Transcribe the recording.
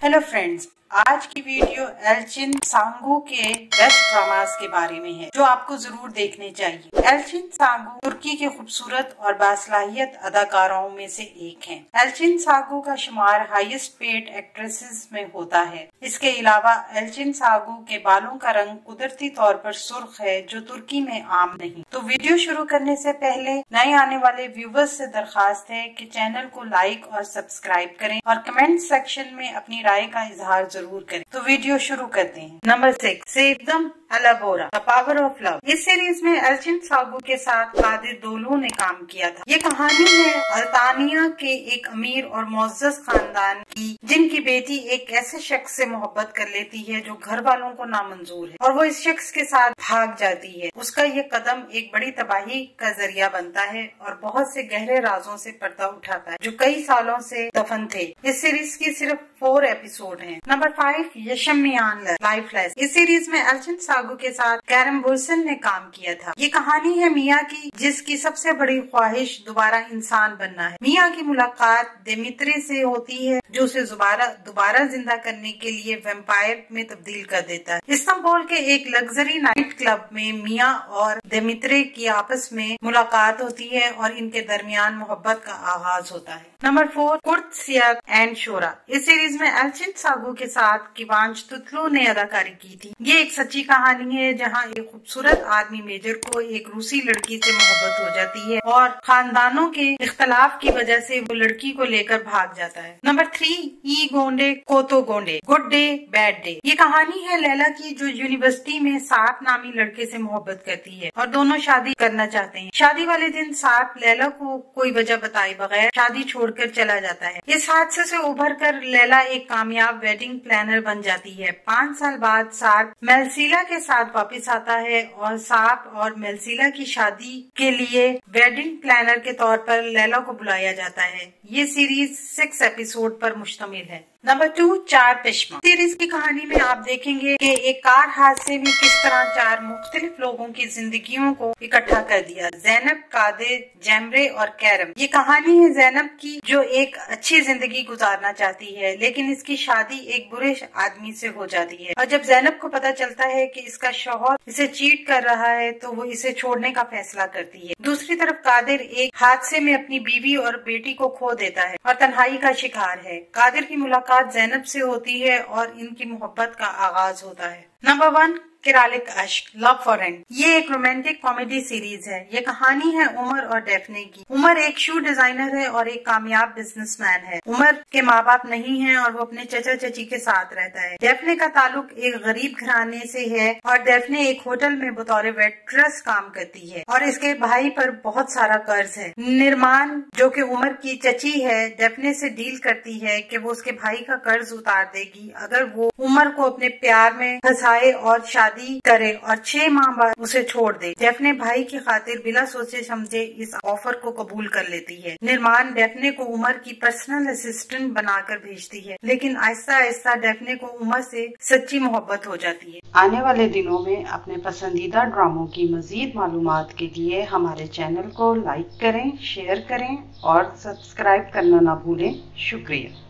Hello friends, आज की video एल्चिन सांगू के बेस्ट ड्रामास के बारे में है जो आपको जरूर देखने चाहिए। एल्चिन सांगू तुर्की के खूबसूरत और बासलाहियत अदाकाराओं में से एक हैं। एल्चिन सांगू का शुमार हाईएस्ट पेड एक्ट्रेसेस में होता है। इसके अलावा एल्चिन सांगू के बालों का रंग कुदरती तौर पर सुर्ख है जो तुर्की में आम नहीं। तो वीडियो शुरू करने से पहले नए आने वाले व्यूवर्स से दरखास्त है कि चैनल को लाइक और सब्सक्राइब करें और कमेंट सेक्शन में अपनी राय का इजहार जरूर करें। तो वीडियो शुरू करते हैं। Number 6, Sevdam Alabora, the power of love. इस सीरीज में एल्चिन सांगू के साथ कादिर दोलू ने काम किया था। ये कहानी है अल्तानिया के एक अमीर और मुअज़्ज़ज़ खानदान की, जिनकी बेटी एक ऐसे शख्स से मोहब्बत कर लेती है जो घर वालों को नामंजूर है और वो इस शख्स के साथ भाग जाती है। उसका ये कदम एक बड़ी तबाही का जरिया बनता है और बहुत से गहरे राजों से पर्दा उठाता है जो कई सालों से दफन थे। इस सीरीज की सिर्फ 4 एपिसोड हैं। नंबर 5, यशमियान लाइफलेस। इस सीरीज में एल्चिन सांगू के साथ कैरम बुर्सन ने काम किया था। ये कहानी है मिया की, जिसकी सबसे बड़ी ख्वाहिश दोबारा इंसान बनना है। मिया की मुलाकात दिमित्री से होती है जो उसे दोबारा जिंदा करने के लिए वैम्पायर में तब्दील कर देता है। इस्तांबुल के एक लग्जरी नाइट क्लब में मिया और दिमित्री की आपस में मुलाकात होती है और इनके दरमियान मोहब्बत का आगाज होता है। Number 4, Kurt Seyit and Shura. इस सीरीज में एल्चिन सांगू के साथ किवांश तुतलू ने अदाकारी की थी। ये एक सच्ची कहानी है जहाँ एक खूबसूरत आर्मी मेजर को एक रूसी लड़की से मोहब्बत हो जाती है और खानदानों के इख्तलाफ की वजह से वो लड़की को लेकर भाग जाता है। नंबर 3, ई गोंडे कोतो गोंडे, गुड डे बैड डे। ये कहानी है लैला की, जो यूनिवर्सिटी में सात नामी लड़के से मोहब्बत करती है और दोनों शादी करना चाहते हैं। शादी वाले दिन सात लैला को कोई वजह बताए बगैर शादी छोड़कर चला जाता है। इस हादसे से उभर कर लैला एक कामयाब वेडिंग प्लानर बन जाती है। 5 साल बाद सात मेलसीला के साथ वापस आता है और साप और मेलसीला की शादी के लिए वेडिंग प्लानर के तौर पर लैला को बुलाया जाता है। ये सीरीज 6 एपिसोड पर मुश्तमिल है। नंबर 2, चार चश्मा। सीरीज की कहानी में आप देखेंगे कि एक कार हादसे में किस तरह 4 मुख्तलिफ लोगों की जिंदगियों को इकट्ठा कर दिया। ज़ैनब, कादिर, जैमरे और कैरम। ये कहानी है ज़ैनब की, जो एक अच्छी जिंदगी गुजारना चाहती है लेकिन इसकी शादी एक बुरे आदमी से हो जाती है और जब ज़ैनब को पता चलता है कि इसका शौहर इसे चीट कर रहा है तो वो इसे छोड़ने का फैसला करती है। दूसरी तरफ कादिर एक हादसे में अपनी बीवी और बेटी को खो देता है और तन्हाई का शिकार है। कादिर की मुलाकात ज़ैनब से होती है और इनकी मोहब्बत का आगाज होता है। Number 1, किरालिक Ashk, love for rent. ये एक रोमांटिक कॉमेडी सीरीज है। ये कहानी है उमर और डेफने की। उमर एक शू डिजाइनर है और एक कामयाब बिजनेसमैन है। उमर के माँ बाप नहीं हैं और वो अपने चचा चची के साथ रहता है। डेफने का ताल्लुक एक गरीब घराने से है और डेफने एक होटल में बतौर वेट्रेस काम करती है और इसके भाई पर बहुत सारा कर्ज है। निर्माण, जो कि उमर की चची है, डेफने से डील करती है कि वो उसके भाई का कर्ज उतार देगी अगर वो उमर को अपने प्यार में फंसाए और शादी करे और 6 माह बाद उसे छोड़ दे। डेफने भाई की खातिर बिना सोचे समझे इस ऑफर को कबूल कर लेती है। निर्माण डेफने को उमर की पर्सनल असिस्टेंट बनाकर भेजती है लेकिन आहिस्ता आहिस्ता डेफने को उमर से सच्ची मोहब्बत हो जाती है। आने वाले दिनों में अपने पसंदीदा ड्रामों की मजीद मालूमात के लिए हमारे चैनल को लाइक करें, शेयर करें और सब्सक्राइब करना ना भूलें। शुक्रिया।